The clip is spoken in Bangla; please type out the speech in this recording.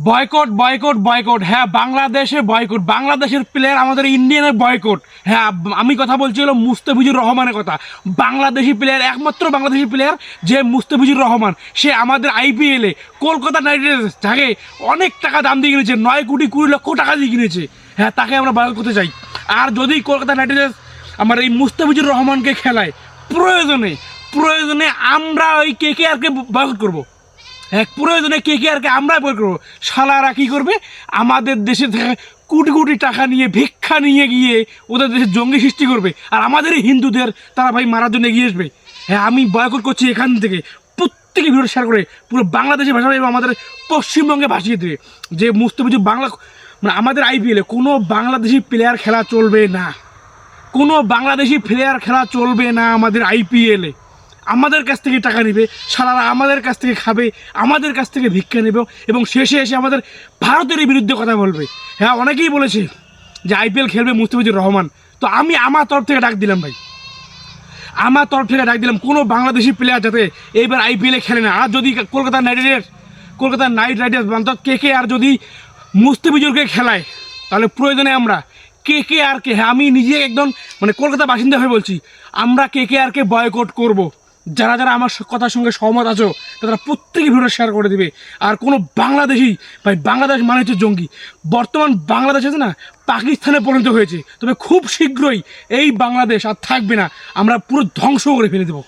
বয়কট বয়কট বয়কট, হ্যাঁ বাংলাদেশে বয়কট, বাংলাদেশের প্লেয়ার আমাদের ইন্ডিয়ানের বয়কট। হ্যাঁ আমি কথা বলছি হলো মুস্তাফিজুর রহমানের কথা। বাংলাদেশি প্লেয়ার, একমাত্র বাংলাদেশি প্লেয়ার যে মুস্তাফিজুর রহমান, সে আমাদের আইপিএলে কলকাতা নাইট রাইডার্স যাকে অনেক টাকা দাম দিয়ে কিনেছে, 9 কোটি 20 লক্ষ টাকা দিয়ে কিনেছে, হ্যাঁ তাকে আমরা বয়কট করতে চাই। আর যদি কলকাতা নাইট রাইডার্স আমার এই মুস্তাফিজুর রহমানকে খেলায়, প্রয়োজনে প্রয়োজনে আমরা ওই কেকেআরকে বয়কট করবো। এক প্রয়োজনে কেকেআরকে আমরা বই করবো। শালারা কী করবে, আমাদের দেশে থেকে কোটি কোটি টাকা নিয়ে ভিক্ষা নিয়ে গিয়ে ওদের দেশে জঙ্গি সৃষ্টি করবে, আর আমাদেরই হিন্দুদের তারা ভাই মারার জন্য এগিয়ে আসবে। হ্যাঁ আমি বয়কট করছি এখান থেকে, প্রত্যেকে ভিডিও শেয়ার করে পুরো বাংলাদেশে ভাষা এবং আমাদের পশ্চিমবঙ্গে ভাসিয়ে দেবে যে মুস্তাফিজুর বাংলা, মানে আমাদের আইপিএলে কোনো বাংলাদেশি প্লেয়ার খেলা চলবে না, কোনো বাংলাদেশি প্লেয়ার খেলা চলবে না আমাদের আইপিএলে। আমাদের কাছ থেকে টাকা নেবে, সারারা আমাদের কাছ থেকে খাবে, আমাদের কাছ থেকে ভিক্ষা নেবে এবং শেষে এসে আমাদের ভারতের বিরুদ্ধে কথা বলবে। হ্যাঁ অনেকেই বলেছে যে আইপিএল খেলবে মুস্তাফিজুর রহমান, তো আমি আমার তরফ থেকে ডাক দিলাম ভাই, আমার তরফ থেকে ডাক দিলাম কোনো বাংলাদেশি প্লেয়ার যাতে এইবার আইপিএলে খেলে না। আর যদি কলকাতা নাইট রাইডার্স অন্তত কেকেআর যদি মুস্তাফিজুরকে খেলায়, তাহলে প্রয়োজনে আমরা কেকেআরকে, হ্যাঁ আমি নিজে একদম মানে কলকাতা বাসিন্দা হয়ে বলছি, আমরা কেকেআরকে বয়কট করব। যারা যারা আমার কথার সঙ্গে সহমত আছো তারা প্রত্যেকে ভিডিও শেয়ার করে দেবে। আর কোনো বাংলাদেশি ভাই, বাংলাদেশ মানে হচ্ছে জঙ্গি। বর্তমান বাংলাদেশ আছে না, পাকিস্তানে পরিণত হয়েছে, তবে খুব শীঘ্রই এই বাংলাদেশ আর থাকবে না, আমরা পুরো ধ্বংস করে ফেলে দেবো।